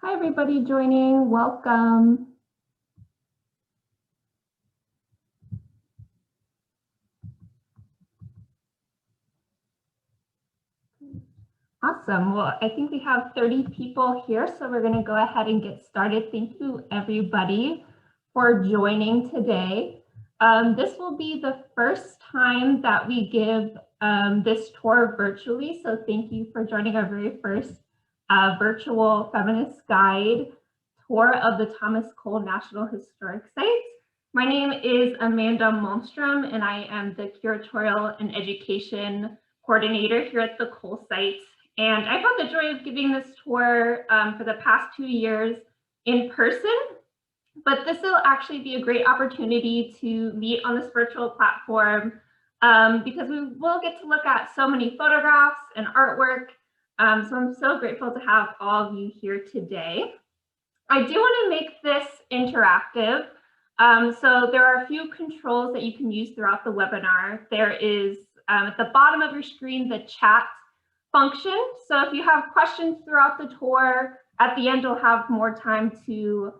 Hi, everybody joining. Welcome. Awesome. Well, I think we have 30 people here, so we're going to go ahead and get started. Thank you, everybody, for joining today. This will be the first time that we give this tour virtually, so thank you for joining our very first virtual feminist guide tour of the Thomas Cole National Historic Site. My name is Amanda Malmstrom, and I am the Curatorial and Education Coordinator here at the Cole site. And I've had the joy of giving this tour for the past 2 years in person, but this will actually be a great opportunity to meet on this virtual platform because we will get to look at so many photographs and artwork. So I'm so grateful to have all of you here today. I do want to make this interactive. So there are a few controls that you can use throughout the webinar. There is at the bottom of your screen, the chat function. So if you have questions throughout the tour, at the end, you'll have more time to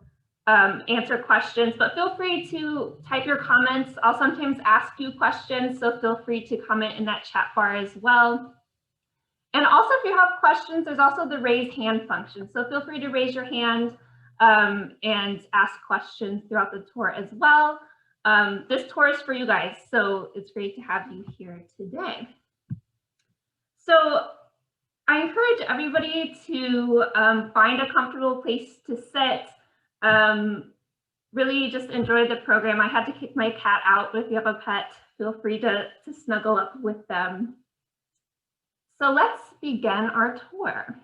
answer questions, but feel free to type your comments. I'll sometimes ask you questions, so feel free to comment in that chat bar as well. And also, if you have questions, there's also the raise hand function. So feel free to raise your hand and ask questions throughout the tour as well. This tour is for you guys, so it's great to have you here today. So I encourage everybody to find a comfortable place to sit. Really just enjoy the program. I had to kick my cat out, but if you have a pet, feel free to snuggle up with them. So let's begin our tour.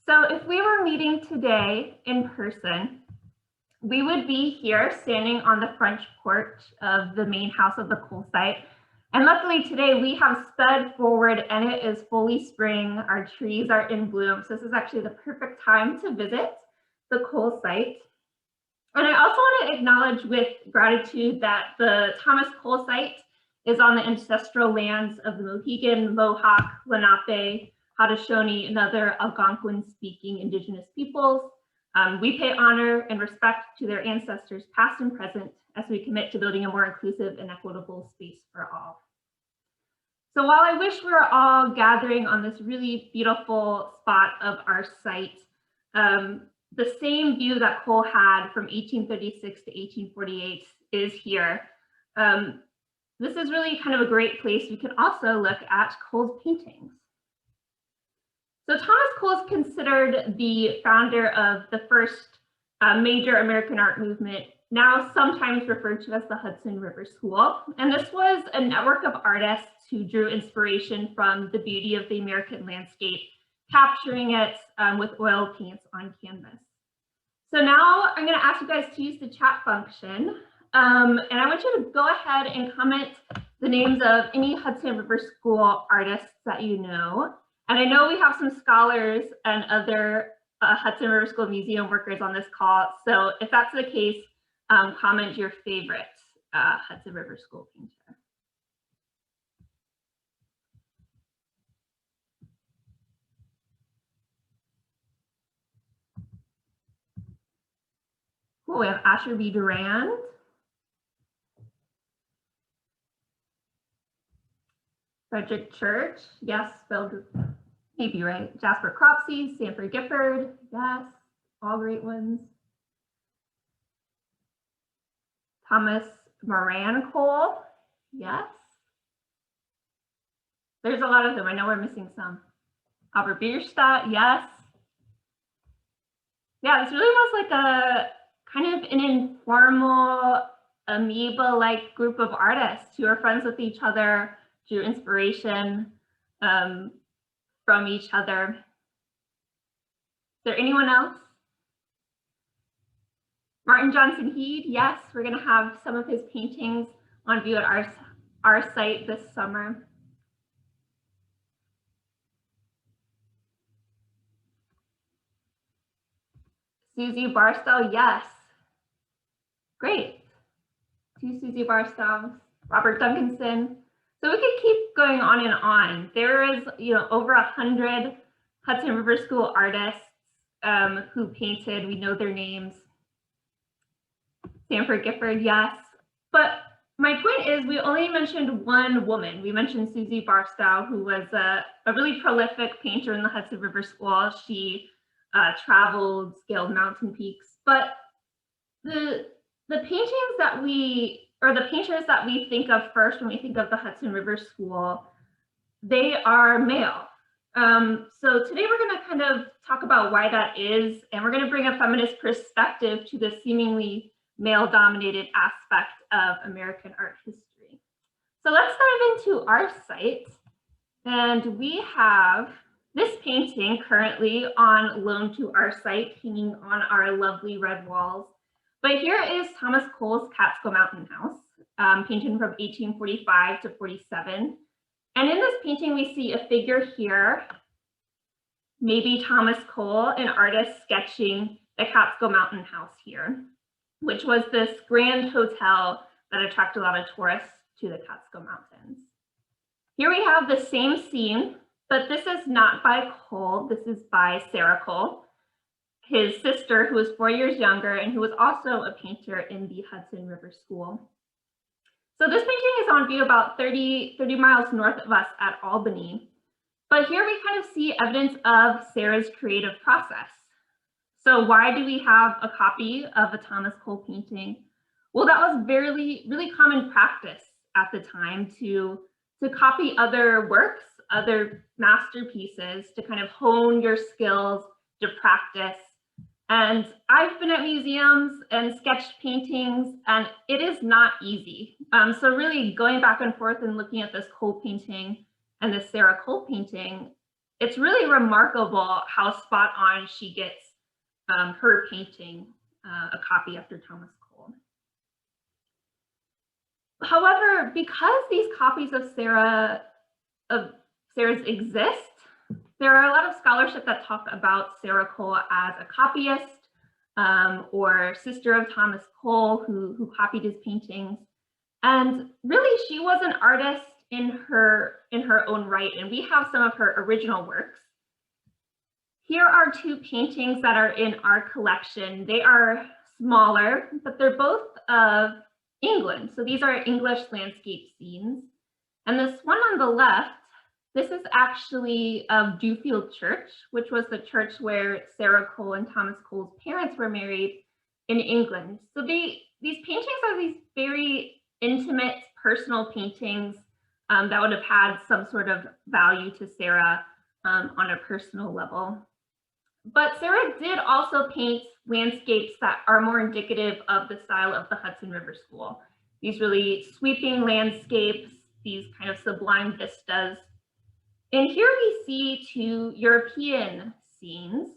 So if we were meeting today in person, we would be here standing on the front porch of the main house of the Cole site. And luckily today we have sped forward and it is fully spring. Our trees are in bloom. So this is actually the perfect time to visit the Cole site. And I also want to acknowledge with gratitude that the Thomas Cole site is on the ancestral lands of the Mohegan, Mohawk, Lenape, Haudenosaunee, and other Algonquin-speaking Indigenous peoples. We pay honor and respect to their ancestors, past and present, as we commit to building a more inclusive and equitable space for all. So while I wish we were all gathering on this really beautiful spot of our site, the same view that Cole had from 1836 to 1848 is here. This is really kind of a great place. We can also look at Cole's paintings. So Thomas Cole is considered the founder of the first major American art movement, now sometimes referred to as the Hudson River School. And this was a network of artists who drew inspiration from the beauty of the American landscape, capturing it with oil paints on canvas. So now I'm going to ask you guys to use the chat function. And I want you to go ahead and comment the names of any Hudson River School artists that you know. And I know we have some scholars and other Hudson River School Museum workers on this call. So if that's the case, comment your favorite Hudson River School painter. Cool, we have Asher B. Durand. Frederick Church, yes, spelled maybe right. Jasper Cropsey, Sanford Gifford, yes, all great ones. Thomas Moran Cole, yes. There's a lot of them. I know we're missing some. Albert Bierstadt, yes. Yeah, it's really was like a kind of an informal, amoeba-like group of artists who are friends with each other, drew inspiration from each other. Is there anyone else? Martin Johnson Heed, yes, we're going to have some of his paintings on view at our site this summer. Susie Barstow, yes. Great. 2 Susie Barstows. Robert Duncanson, So we could keep going on and on. There is, over 100 Hudson River School artists who painted. We know their names. Sanford Gifford, yes. But my point is, we only mentioned one woman. We mentioned Susie Barstow, who was a really prolific painter in the Hudson River School. She traveled, scaled mountain peaks. But the paintings that the painters that we think of first when we think of the Hudson River School, they are male. So today we're going to kind of talk about why that is, and we're going to bring a feminist perspective to the seemingly male-dominated aspect of American art history. So let's dive into our site, and we have this painting currently on loan to our site, hanging on our lovely red walls. But here is Thomas Cole's Catskill Mountain House, painted from 1845 to 47. And in this painting, we see a figure here, maybe Thomas Cole, an artist sketching the Catskill Mountain House here, which was this grand hotel that attracted a lot of tourists to the Catskill Mountains. Here we have the same scene, but this is not by Cole, this is by Sarah Cole, his sister, who was 4 years younger and who was also a painter in the Hudson River School. So this painting is on view about 30 miles north of us at Albany. But here we kind of see evidence of Sarah's creative process. So why do we have a copy of a Thomas Cole painting? Well, that was really common practice at the time to copy other works, other masterpieces, to kind of hone your skills, to practice. And I've been at museums and sketched paintings, and it is not easy. So really going back and forth and looking at this Cole painting and this Sarah Cole painting, it's really remarkable how spot on she gets her painting, a copy after Thomas Cole. However, because these copies of Sarah's exist, there are a lot of scholarship that talk about Sarah Cole as a copyist or sister of Thomas Cole who copied his paintings. And really, she was an artist in her own right, and we have some of her original works. Here are two paintings that are in our collection. They are smaller, but they're both of England. So these are English landscape scenes. And this one on the left, this is actually of Dewfield Church, which was the church where Sarah Cole and Thomas Cole's parents were married in England. So these paintings are these very intimate, personal paintings that would have had some sort of value to Sarah on a personal level. But Sarah did also paint landscapes that are more indicative of the style of the Hudson River School. These really sweeping landscapes, these kind of sublime vistas. And here we see two European scenes.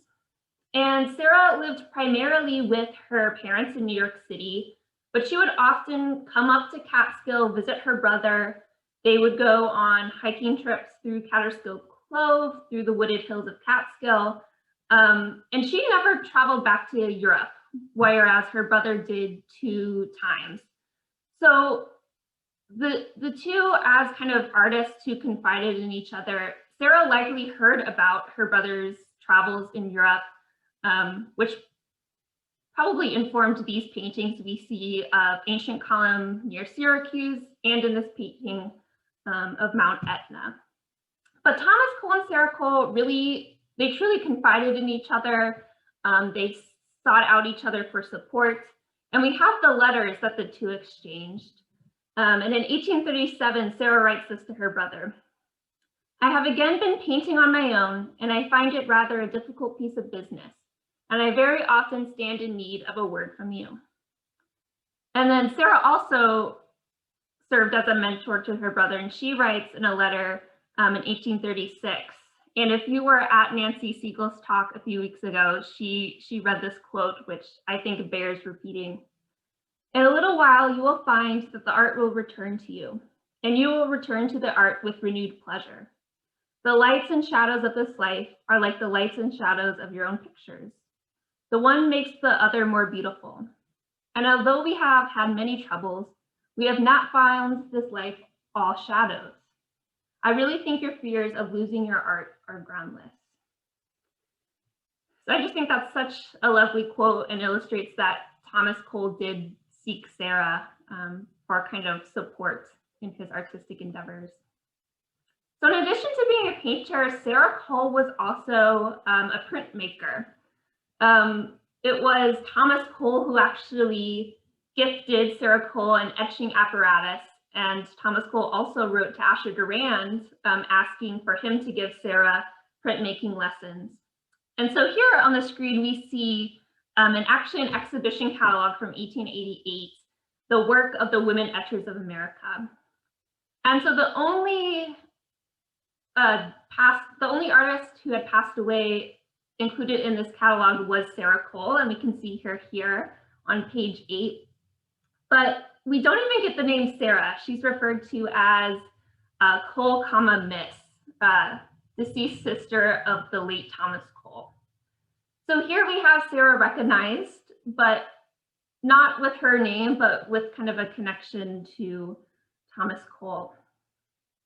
And Sarah lived primarily with her parents in New York City, but she would often come up to Catskill, visit her brother. They would go on hiking trips through Catskill Cove, through the wooded hills of Catskill. And she never traveled back to Europe, whereas her brother did 2 times. So the two, as kind of artists who confided in each other, Sarah likely heard about her brother's travels in Europe, which probably informed these paintings we see of Ancient Column near Syracuse and in this painting of Mount Etna. But Thomas Cole and Sarah Cole they truly confided in each other. They sought out each other for support. And we have the letters that the two exchanged. And in 1837, Sarah writes this to her brother. I have again been painting on my own, and I find it rather a difficult piece of business. And I very often stand in need of a word from you. And then Sarah also served as a mentor to her brother, and she writes in a letter in 1836. And if you were at Nancy Siegel's talk a few weeks ago, she read this quote, which I think bears repeating. In a little while, you will find that the art will return to you, and you will return to the art with renewed pleasure. The lights and shadows of this life are like the lights and shadows of your own pictures. The one makes the other more beautiful. And although we have had many troubles, we have not found this life all shadows. I really think your fears of losing your art are groundless. So I just think that's such a lovely quote and illustrates that Thomas Cole did seek Sarah for kind of support in his artistic endeavors. So in addition to being a painter, Sarah Cole was also a printmaker. It was Thomas Cole who actually gifted Sarah Cole an etching apparatus, and Thomas Cole also wrote to Asher Durand asking for him to give Sarah printmaking lessons. And so here on the screen, we see actually an exhibition catalog from 1888, the work of the women etchers of America. And so the only artist who had passed away included in this catalog was Sarah Cole, and we can see her here on page 8. But we don't even get the name Sarah. She's referred to as Cole, Miss, deceased sister of the late Thomas Cole. So here we have Sarah recognized, but not with her name, but with kind of a connection to Thomas Cole.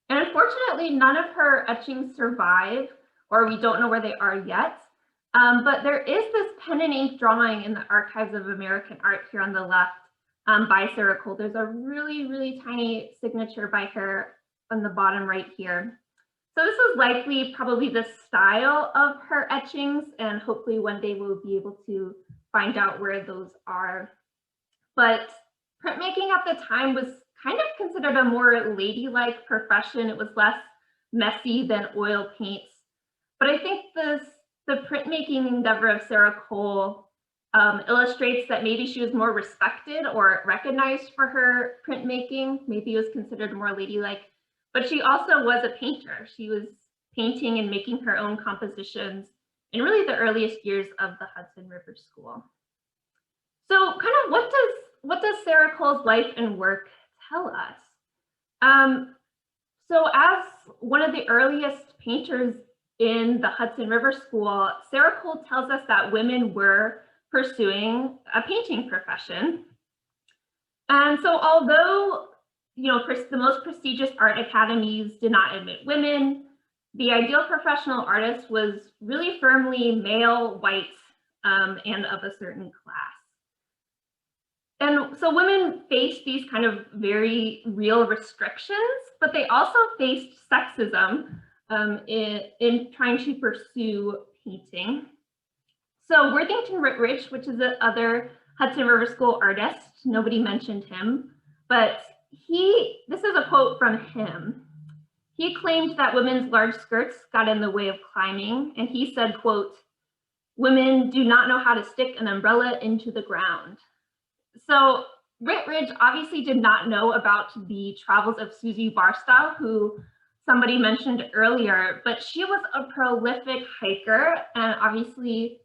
And unfortunately, none of her etchings survive, or we don't know where they are yet. But there is this pen and ink drawing in the Archives of American Art here on the left by Sarah Cole. There's a really, really tiny signature by her on the bottom right here. So this is likely probably the style of her etchings, and hopefully one day we'll be able to find out where those are. But printmaking at the time was kind of considered a more ladylike profession. It was less messy than oil paints. But I think the printmaking endeavor of Sarah Cole illustrates that maybe she was more respected or recognized for her printmaking. Maybe it was considered more ladylike, but she also was a painter. She was painting and making her own compositions in really the earliest years of the Hudson River School. So kind of what does Sarah Cole's life and work tell us? So as one of the earliest painters in the Hudson River School, Sarah Cole tells us that women were pursuing a painting profession. And so although, the most prestigious art academies did not admit women, the ideal professional artist was really firmly male, white, and of a certain class. And so women faced these kind of very real restrictions, but they also faced sexism in trying to pursue painting. So Worthington Whitridge, which is the other Hudson River School artist, nobody mentioned him, but this is a quote from him. He claimed that women's large skirts got in the way of climbing, and he said, quote, "Women do not know how to stick an umbrella into the ground." So Whitridge obviously did not know about the travels of Susie Barstow, who somebody mentioned earlier, but she was a prolific hiker and obviously,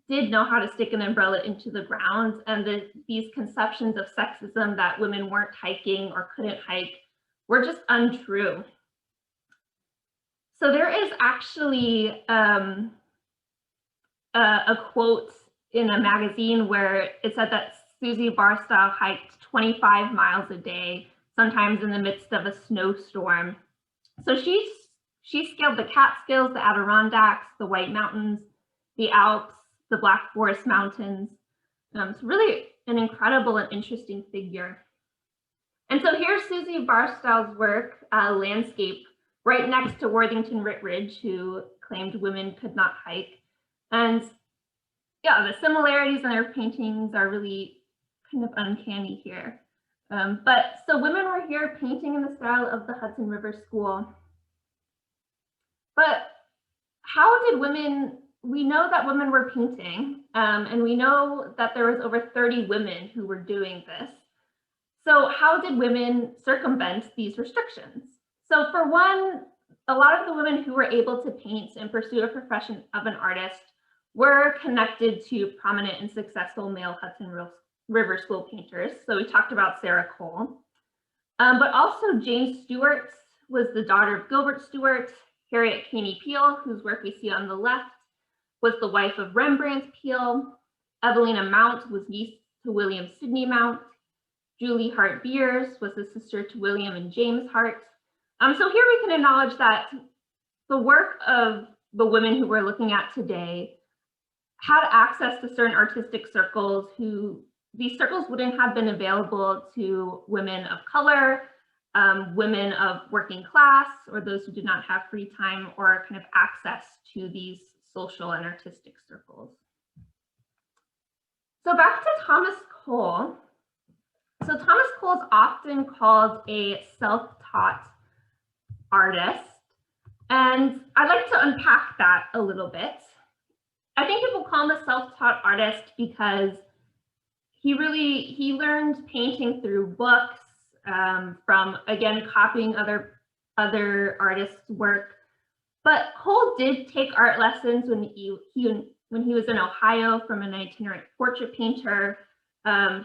did know how to stick an umbrella into the ground. And these conceptions of sexism that women weren't hiking or couldn't hike were just untrue. So there is actually a quote in a magazine where it said that Susie Barstow hiked 25 miles a day, sometimes in the midst of a snowstorm. So she scaled the Catskills, the Adirondacks, the White Mountains, the Alps, the Black Forest Mountains. It's really an incredible and interesting figure. And so here's Susie Barstow's work, landscape, right next to Worthington Whitridge, who claimed women could not hike. And yeah, the similarities in their paintings are really kind of uncanny here. But so women were here painting in the style of the Hudson River School. But how did women, we know that women were painting, and we know that there was over 30 women who were doing this. So how did women circumvent these restrictions? So for one, a lot of the women who were able to paint and pursue a profession of an artist were connected to prominent and successful male Hudson River School painters. So we talked about Sarah Cole, but also Jane Stewart was the daughter of Gilbert Stewart. Harriet Caney Peale, whose work we see on the left, was the wife of Rembrandt Peale. Evelina Mount was niece to William Sidney Mount. Julie Hart Beers was the sister to William and James Hart. So here we can acknowledge that the work of the women who we're looking at today had access to certain artistic circles who these circles wouldn't have been available to women of color, women of working class, or those who did not have free time or kind of access to these social and artistic circles. So back to Thomas Cole. So Thomas Cole is often called a self-taught artist, and I'd like to unpack that a little bit. I think people call him a self-taught artist because he learned painting through books, from, again, copying other artists' work. But Cole did take art lessons when he was in Ohio from an itinerant portrait painter.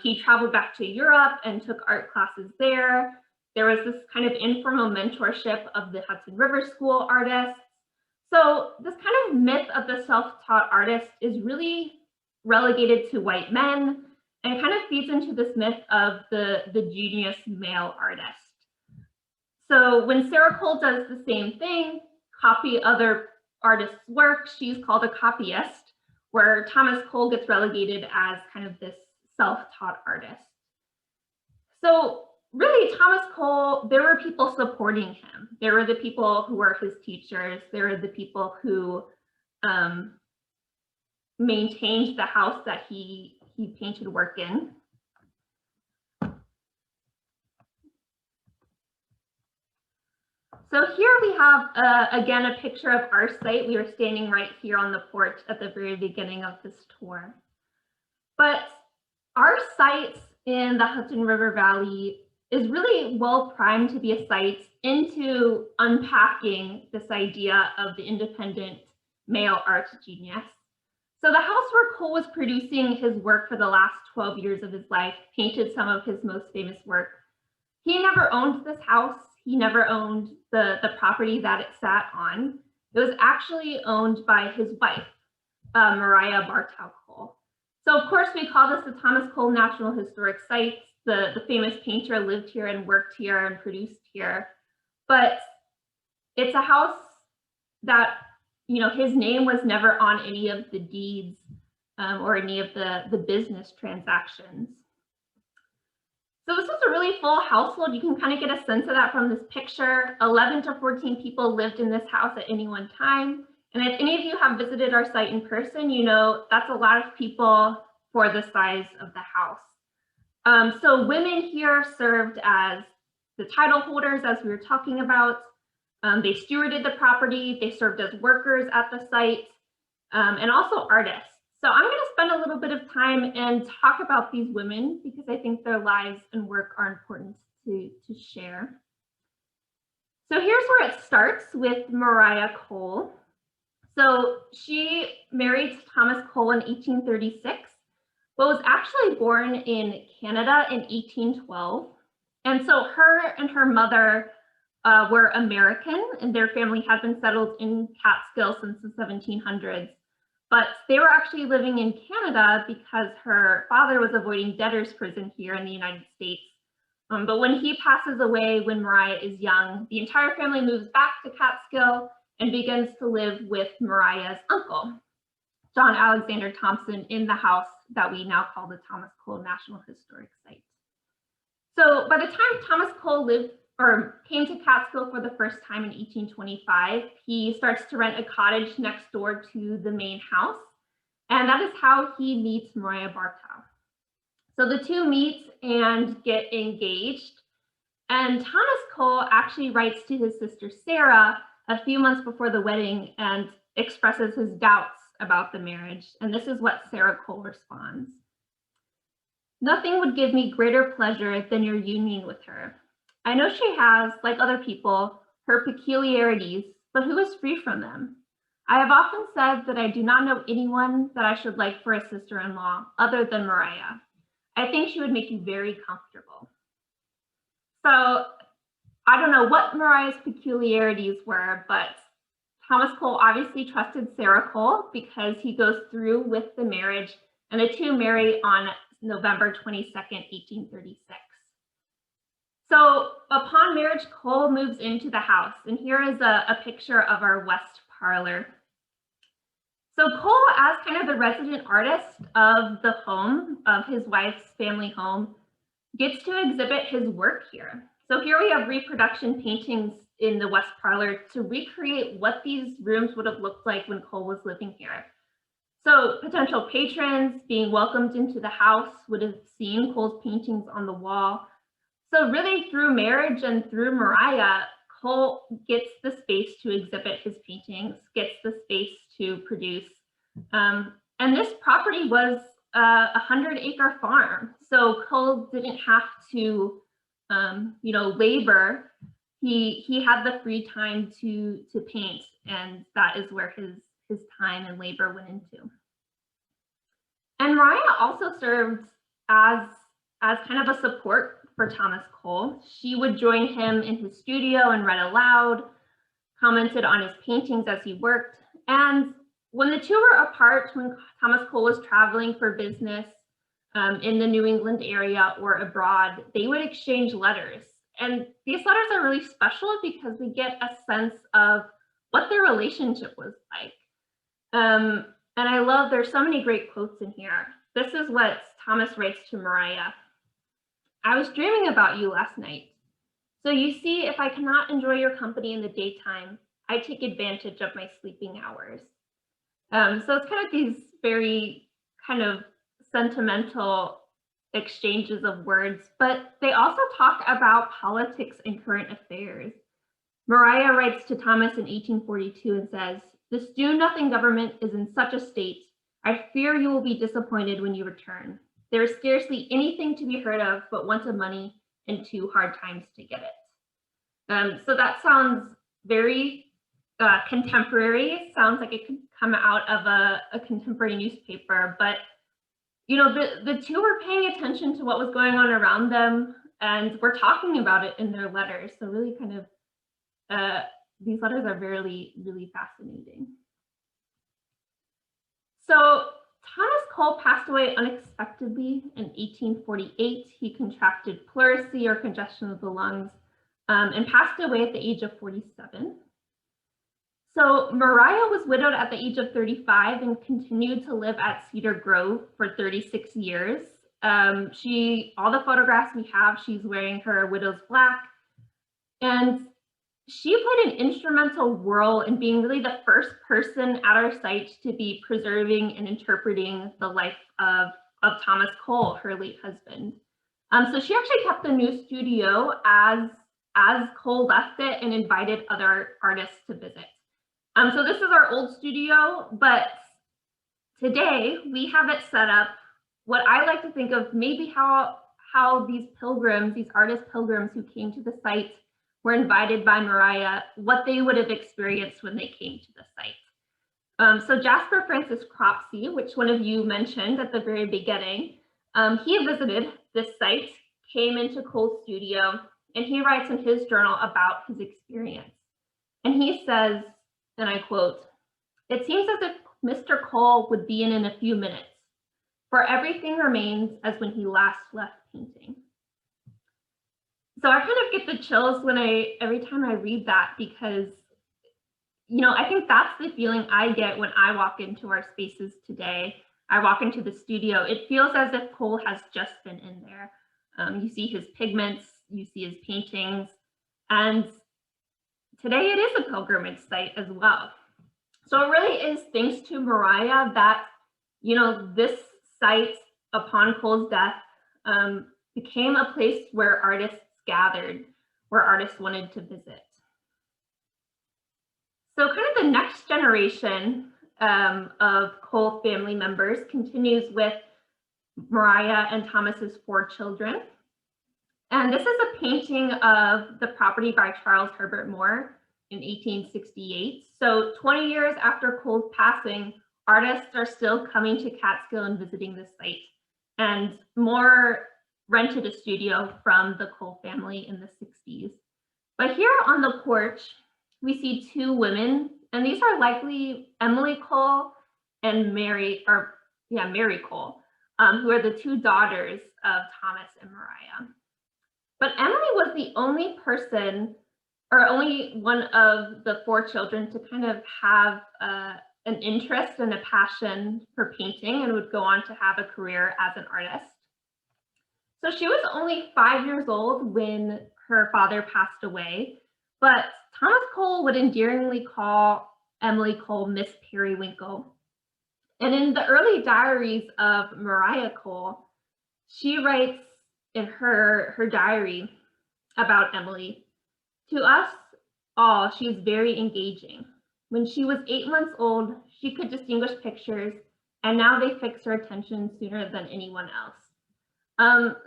He traveled back to Europe and took art classes there. There was this kind of informal mentorship of the Hudson River School artists. So this kind of myth of the self-taught artist is really relegated to white men and kind of feeds into this myth of the genius male artist. So when Sarah Cole does the same thing, copy other artists' work, she's called a copyist, where Thomas Cole gets relegated as kind of this self-taught artist. So really, Thomas Cole, there were people supporting him. There were the people who were his teachers. There were the people who maintained the house that he painted work in. So here we have, again, a picture of our site. We were standing right here on the porch at the very beginning of this tour. But our site in the Hudson River Valley is really well primed to be a site into unpacking this idea of the independent male art genius. So the house where Cole was producing his work for the last 12 years of his life, painted some of his most famous work. He never owned this house. He never owned the property that it sat on. It was actually owned by his wife, Maria Bartow Cole. So of course we call this the Thomas Cole National Historic Site. The famous painter lived here and worked here and produced here. But it's a house that, you know, his name was never on any of the deeds or any of the business transactions. So this was a really full household. You can kind of get a sense of that from this picture. 11 to 14 people lived in this house at any one time. And if any of you have visited our site in person, you know that's a lot of people for the size of the house. So women here served as the title holders, as we were talking about. They stewarded the property. They served as workers at the site, and also artists. So I'm going to spend a little bit of time and talk about these women because I think their lives and work are important to share. So here's where it starts with Maria Cole. So she married Thomas Cole in 1836, but was actually born in Canada in 1812. And so her and her mother were American, and their family had been settled in Catskill since the 1700s. But they were actually living in Canada because her father was avoiding debtor's prison here in the United States. But when he passes away, when Maria is young, the entire family moves back to Catskill and begins to live with Maria's uncle, John Alexander Thompson, in the house that we now call the Thomas Cole National Historic Site. So by the time Thomas Cole came to Catskill for the first time in 1825, he starts to rent a cottage next door to the main house. And that is how he meets Maria Bartow. So the two meet and get engaged. And Thomas Cole actually writes to his sister Sarah a few months before the wedding and expresses his doubts about the marriage. And this is what Sarah Cole responds. "Nothing would give me greater pleasure than your union with her. I know she has, like other people, her peculiarities, but who is free from them? I have often said that I do not know anyone that I should like for a sister-in-law other than Maria. I think she would make you very comfortable." So I don't know what Maria's peculiarities were, but Thomas Cole obviously trusted Sarah Cole because he goes through with the marriage, and the two marry on November 22nd, 1836. So upon marriage, Cole moves into the house, and here is a picture of our west parlor. So Cole, as kind of the resident artist of the home, of his wife's family home, gets to exhibit his work here. So here we have reproduction paintings in the west parlor to recreate what these rooms would have looked like when Cole was living here. So potential patrons being welcomed into the house would have seen Cole's paintings on the wall. So really through marriage and through Maria, Cole gets the space to exhibit his paintings, gets the space to produce. And this property was a 100-acre farm. So Cole didn't have to, labor. He had the free time to paint, and that is where his time and labor went into. And Maria also served as kind of a support for Thomas Cole. She would join him in his studio and read aloud, commented on his paintings as he worked. And when the two were apart, when Thomas Cole was traveling for business in the New England area or abroad, they would exchange letters. And these letters are really special because we get a sense of what their relationship was like. And I love, there's so many great quotes in here. This is what Thomas writes to Maria. I was dreaming about you last night. So you see, if I cannot enjoy your company in the daytime, I take advantage of my sleeping hours. So it's kind of these very kind of sentimental exchanges of words, but they also talk about politics and current affairs. Maria writes to Thomas in 1842 and says, "This do-nothing government is in such a state, I fear you will be disappointed when you return. There is scarcely anything to be heard of but want of money and 2 hard times to get it." So that sounds very contemporary. Sounds like it could come out of a contemporary newspaper, but the two were paying attention to what was going on around them, and were talking about it in their letters. So really kind of these letters are really, really fascinating. So Thomas Cole passed away unexpectedly in 1848. He contracted pleurisy or congestion of the lungs and passed away at the age of 47. So Maria was widowed at the age of 35 and continued to live at Cedar Grove for 36 years. All the photographs we have, she's wearing her widow's black. And she played an instrumental role in being really the first person at our site to be preserving and interpreting the life of Thomas Cole, her late husband. So she actually kept the new studio as Cole left it and invited other artists to visit. So this is our old studio, but today we have it set up what I like to think of maybe how these pilgrims, these artist pilgrims who came to the site were invited by Maria, what they would have experienced when they came to the site. So Jasper Francis Cropsey, which one of you mentioned at the very beginning, he visited this site, came into Cole's studio, and he writes in his journal about his experience. And he says, and I quote, "It seems as if Mr. Cole would be in a few minutes, for everything remains as when he last left painting." So I kind of get the chills every time I read that, because, I think that's the feeling I get when I walk into our spaces today. I walk into the studio, it feels as if Cole has just been in there. You see his pigments, you see his paintings, and today it is a pilgrimage site as well. So it really is thanks to Maria that, this site upon Cole's death became a place where artists gathered, where artists wanted to visit. So kind of the next generation of Cole family members continues with Maria and Thomas's 4 children. And this is a painting of the property by Charles Herbert Moore in 1868. So 20 years after Cole's passing, artists are still coming to Catskill and visiting this site. And Moore rented a studio from the Cole family in the 60s. But here on the porch, we see 2 women, and these are likely Emily Cole and Mary Cole, who are the 2 daughters of Thomas and Maria. But Emily was the only person, or only one of the 4 children, to kind of have an interest and a passion for painting, and would go on to have a career as an artist. So she was only 5 years old when her father passed away, but Thomas Cole would endearingly call Emily Cole Miss Periwinkle. And in the early diaries of Maria Cole, she writes in her diary about Emily, "To us all, she is very engaging. When she was 8 months old, she could distinguish pictures, and now they fix her attention sooner than anyone else."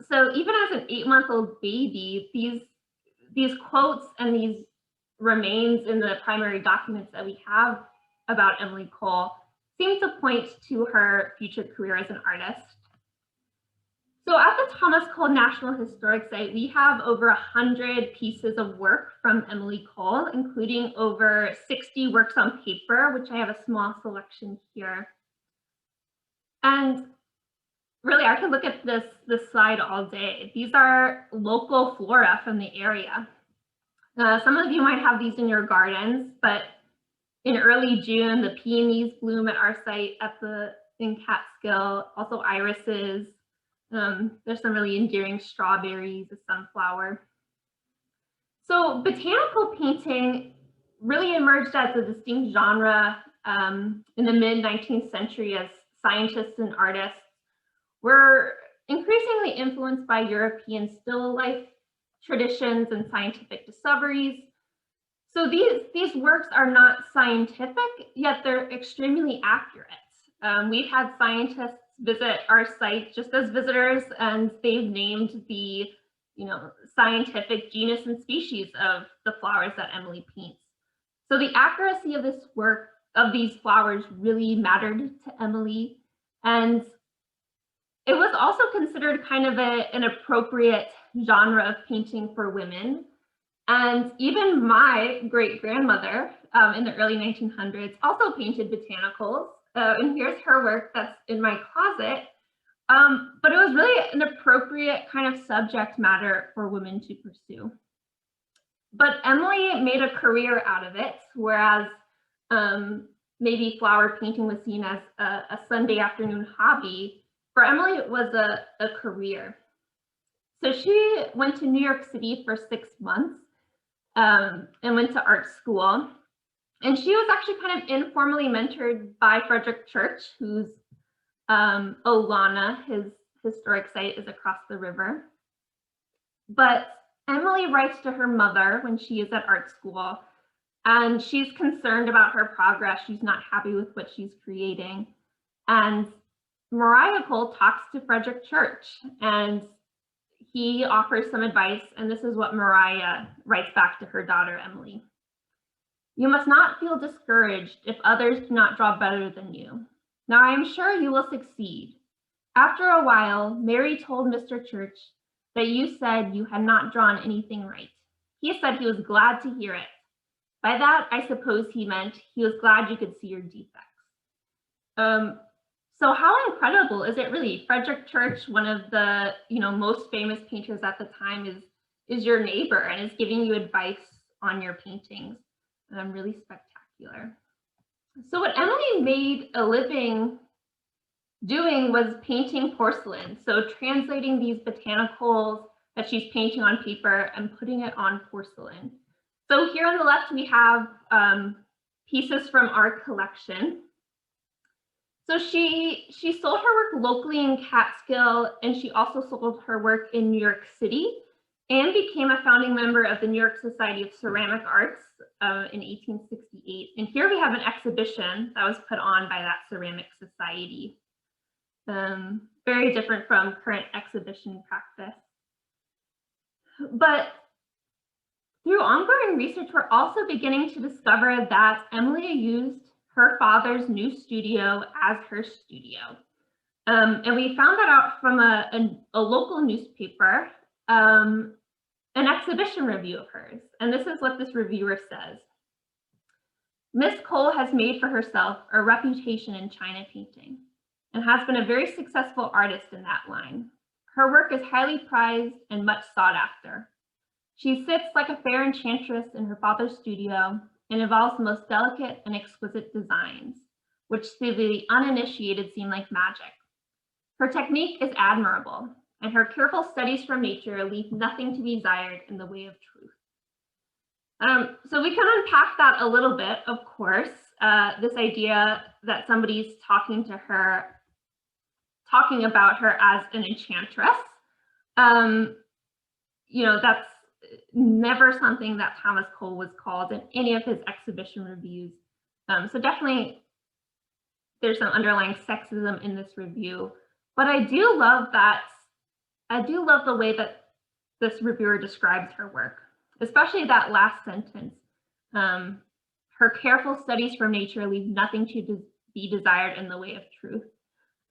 So even as an 8-month-old baby, these quotes and these remains in the primary documents that we have about Emily Cole seem to point to her future career as an artist. So at the Thomas Cole National Historic Site, we have over 100 pieces of work from Emily Cole, including over 60 works on paper, which I have a small selection here. And really, I could look at this slide all day. These are local flora from the area. Some of you might have these in your gardens, but in early June, the peonies bloom at our site in Catskill, also irises. There's some really endearing strawberries, a sunflower. So botanical painting really emerged as a distinct genre in the mid-19th century, as scientists and artists were increasingly influenced by European still life traditions and scientific discoveries. So these works are not scientific, yet they're extremely accurate. We've had scientists visit our site just as visitors, and they've named the scientific genus and species of the flowers that Emily paints. So the accuracy of this work, of these flowers, really mattered to Emily, and it was also considered kind of an appropriate genre of painting for women. And even my great-grandmother in the early 1900s also painted botanicals. And here's her work that's in my closet. But it was really an appropriate kind of subject matter for women to pursue. But Emily made a career out of it, whereas maybe flower painting was seen as a Sunday afternoon hobby. For Emily, it was a career. So she went to New York City for 6 months and went to art school. And she was actually kind of informally mentored by Frederick Church, whose Olana, his historic site, is across the river. But Emily writes to her mother when she is at art school, and she's concerned about her progress. She's not happy with what she's creating. And Maria Cole talks to Frederick Church, and he offers some advice, and this is what Maria writes back to her daughter, Emily. "You must not feel discouraged if others do not draw better than you. Now I am sure you will succeed. After a while, Mary told Mr. Church that you said you had not drawn anything right. He said he was glad to hear it. By that, I suppose he meant he was glad you could see your defects." So how incredible is it really? Frederick Church, one of the most famous painters at the time, is your neighbor and is giving you advice on your paintings. Really spectacular. So what Emily made a living doing was painting porcelain. So translating these botanicals that she's painting on paper and putting it on porcelain. So here on the left, we have pieces from our collection. So she sold her work locally in Catskill, and she also sold her work in New York City, and became a founding member of the New York Society of Ceramic Arts in 1868. And here we have an exhibition that was put on by that ceramic society. Very different from current exhibition practice. But through ongoing research, we're also beginning to discover that Emily used her father's new studio as her studio. And we found that out from a local newspaper, an exhibition review of hers. And this is what this reviewer says. "Miss Cole has made for herself a reputation in China painting and has been a very successful artist in that line. Her work is highly prized and much sought after. She sits like a fair enchantress in her father's studio and involves the most delicate and exquisite designs, which to the uninitiated seem like magic. Her technique is admirable, and her careful studies from nature leave nothing to be desired in the way of truth. So we can unpack that a little bit, of course, this idea that somebody's talking about her as an enchantress. That's never something that Thomas Cole was called in any of his exhibition reviews. So definitely there's some underlying sexism in this review, but I do love the way that this reviewer describes her work, especially that last sentence. Her careful studies from nature leave nothing to be desired in the way of truth.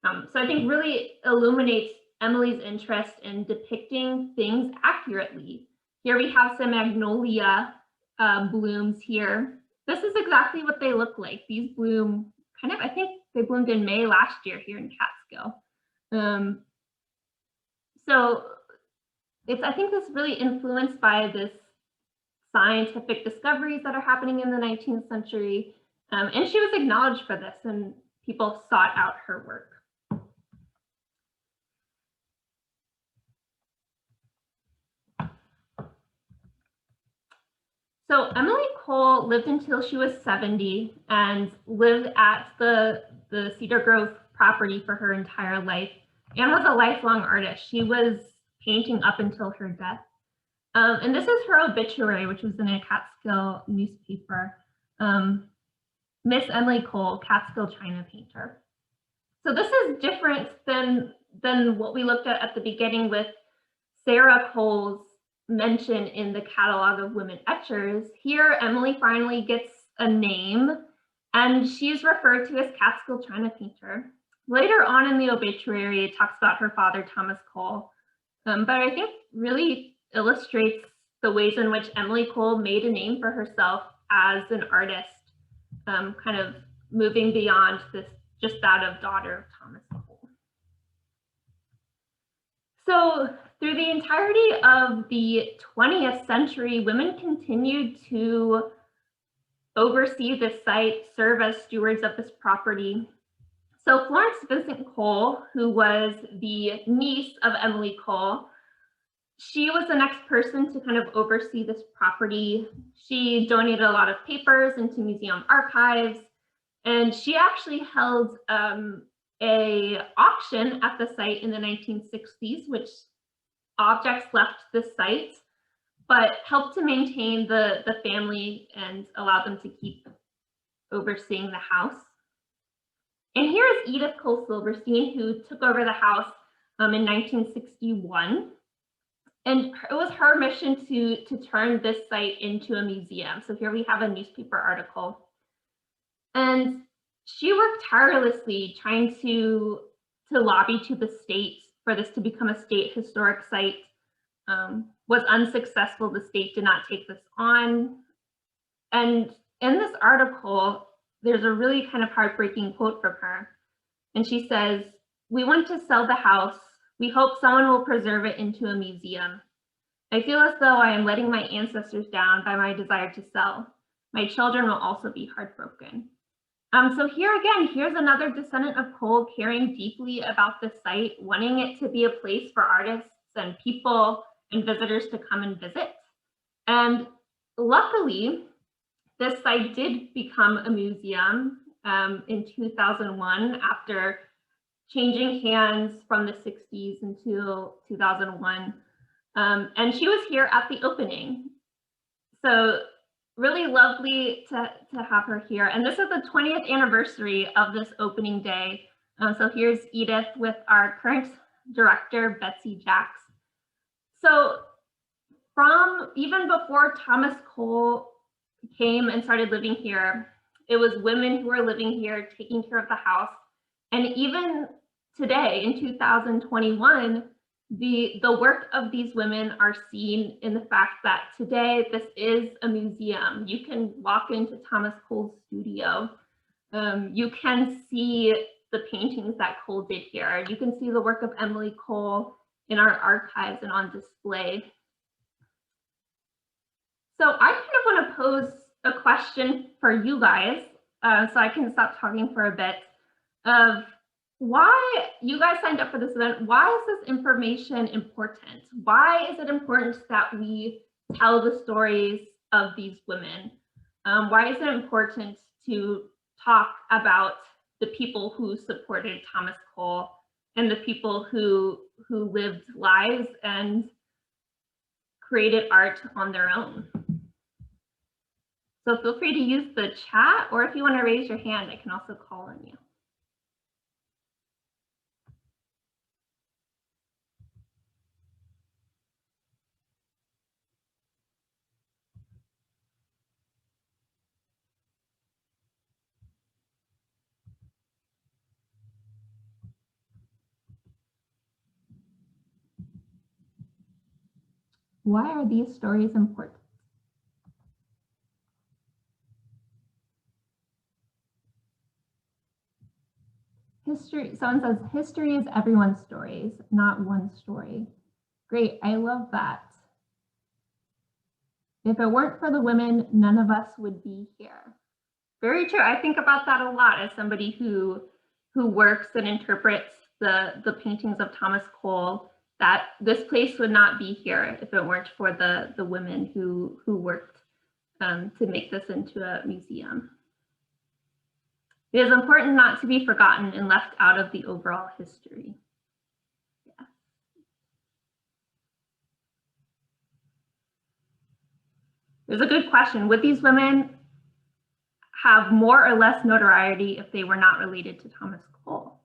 So I think really illuminates Emily's interest in depicting things accurately. Here we have some magnolia blooms here. This is exactly what they look like. These bloom I think they bloomed in May last year here in Catskill. So I think this really influenced by this scientific discoveries that are happening in the 19th century. And she was acknowledged for this, and people sought out her work. So Emily Cole lived until she was 70 and lived at the Cedar Grove property for her entire life and was a lifelong artist. She was painting up until her death. And this is her obituary, which was in a Catskill newspaper. Miss Emily Cole, Catskill China painter. So this is different than what we looked at the beginning with Sarah Cole's mention in the catalog of women etchers. Here, Emily finally gets a name, and she's referred to as Catskill China painter. Later on in the obituary, it talks about her father, Thomas Cole, but I think really illustrates the ways in which Emily Cole made a name for herself as an artist, kind of moving beyond just that of daughter of Thomas Cole. So through the entirety of the 20th century, women continued to oversee this site, serve as stewards of this property. So Florence Vincent Cole, who was the niece of Emily Cole, she was the next person to kind of oversee this property. She donated a lot of papers into museum archives, and she actually held a auction at the site in the 1960s, which objects left the site, but helped to maintain the family and allow them to keep overseeing the house. And here is Edith Cole Silverstein, who took over the house in 1961. And it was her mission to turn this site into a museum. So here we have a newspaper article. And she worked tirelessly trying to lobby to the state for this to become a state historic site. Was unsuccessful. The state did not take this on. And in this article, there's a really kind of heartbreaking quote from her. And she says, "We want to sell the house. We hope someone will preserve it into a museum. I feel as though I am letting my ancestors down by my desire to sell. My children will also be heartbroken." So here again, here's another descendant of Cole caring deeply about the site, wanting it to be a place for artists and people and visitors to come and visit. And luckily, this site did become a museum in 2001 after changing hands from the 60s until 2001. And she was here at the opening. So really lovely to have her here. And this is the 20th anniversary of this opening day. So here's Edith with our current director, Betsy Jacks. So from even before Thomas Cole came and started living here, it was women who were living here, taking care of the house. And even today in 2021, the work of these women are seen in the fact that today this is a museum. You can walk into Thomas Cole's studio. You can see the paintings that Cole did here. You can see the work of Emily Cole in our archives and on display. So I kind of want to pose a question for you guys, so I can stop talking for a bit, of why you guys signed up for this event. Why is this information important? Why is it important that we tell the stories of these women? Why is it important to talk about the people who supported Thomas Cole and the people who lived lives and created art on their own? So feel free to use the chat, or if you want to raise your hand, I can also call on you. Why are these stories important? History, someone says, history is everyone's stories, not one story. Great, I love that. If it weren't for the women, none of us would be here. Very true. I think about that a lot as somebody who works and interprets the paintings of Thomas Cole, that this place would not be here if it weren't for the women who worked to make this into a museum. It is important not to be forgotten and left out of the overall history. Yeah. There's a good question. Would these women have more or less notoriety if they were not related to Thomas Cole?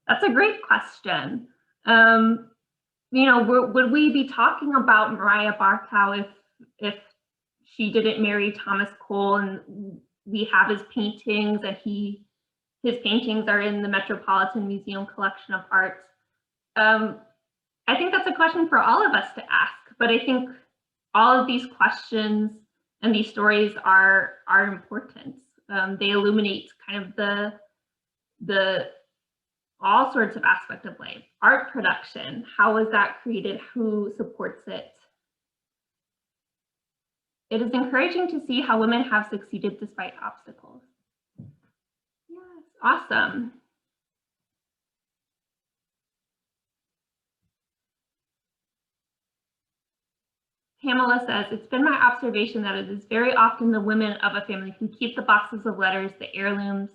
That's a great question. You know, would we be talking about Maria Bartow if she didn't marry Thomas Cole, and we have his paintings, and his paintings are in the Metropolitan Museum collection of art? I think that's a question for all of us to ask, but I think all of these questions and these stories are important. They illuminate kind of the all sorts of aspects of life. Art production, how was that created? Who supports it? It is encouraging to see how women have succeeded despite obstacles. Yes, awesome. Pamela says, it's been my observation that it is very often the women of a family who keep the boxes of letters, the heirlooms,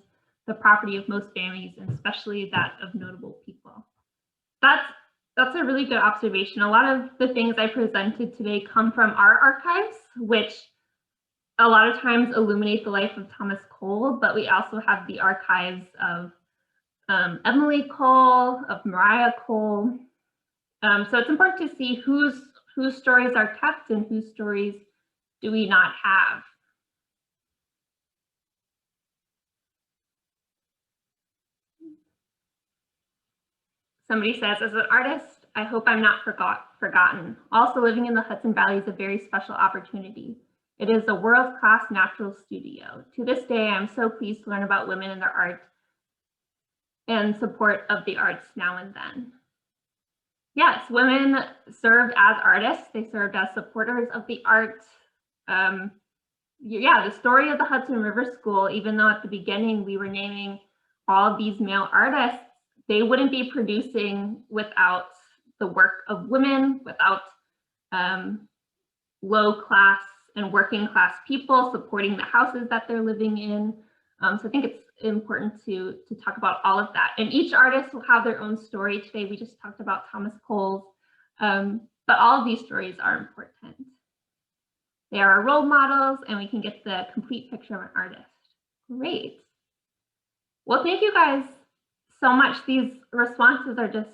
the property of most families, and especially that of notable people. That's a really good observation. A lot of the things I presented today come from our archives, which a lot of times illuminate the life of Thomas Cole, but we also have the archives of Emily Cole, of Maria Cole. So it's important to see whose stories are kept and whose stories do we not have. Somebody says, as an artist, I hope I'm not forgotten. Also, living in the Hudson Valley is a very special opportunity. It is a world-class natural studio. To this day, I'm so pleased to learn about women and their art and support of the arts now and then. Yes, women served as artists. They served as supporters of the arts. Yeah, the story of the Hudson River School, even though at the beginning we were naming all these male artists, they wouldn't be producing without the work of women, without low class and working class people supporting the houses that they're living in. So I think it's important to talk about all of that. And each artist will have their own story. Today we just talked about Thomas Cole's, but all of these stories are important. They are role models, and we can get the complete picture of an artist. Great. Well, thank you guys so much. These responses are just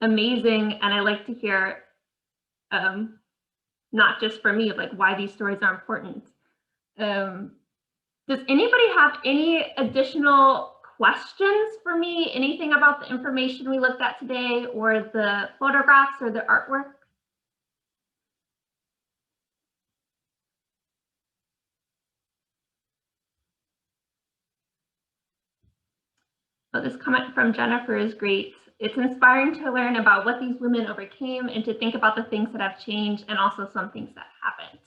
amazing, and I like to hear, not just for me, of like why these stories are important. Does anybody have any additional questions for me? Anything about the information we looked at today, or the photographs, or the artwork? So this comment from Jennifer is great. It's inspiring to learn about what these women overcame and to think about the things that have changed and also some things that haven't.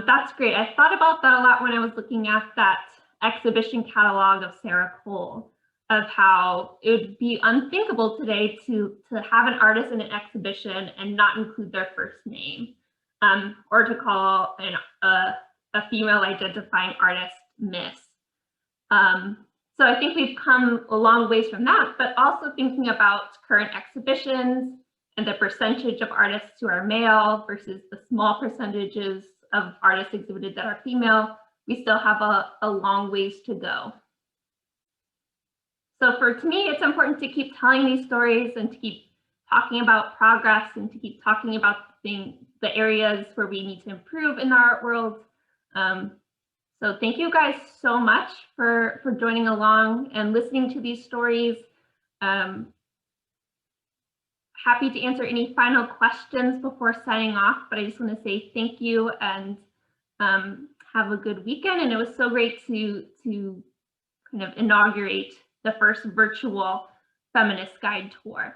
That's great. I thought about that a lot when I was looking at that exhibition catalog of Sarah Cole, of how it would be unthinkable today to have an artist in an exhibition and not include their first name, or to call a female identifying artist Miss. So I think we've come a long ways from that, but also thinking about current exhibitions and the percentage of artists who are male versus the small percentages of artists exhibited that are female, we still have a long ways to go. So to me, it's important to keep telling these stories and to keep talking about progress and to keep talking about the areas where we need to improve in the art world. So thank you guys so much for joining along and listening to these stories. Happy to answer any final questions before signing off, but I just want to say thank you and have a good weekend. And it was so great to kind of inaugurate the first virtual feminist guide tour.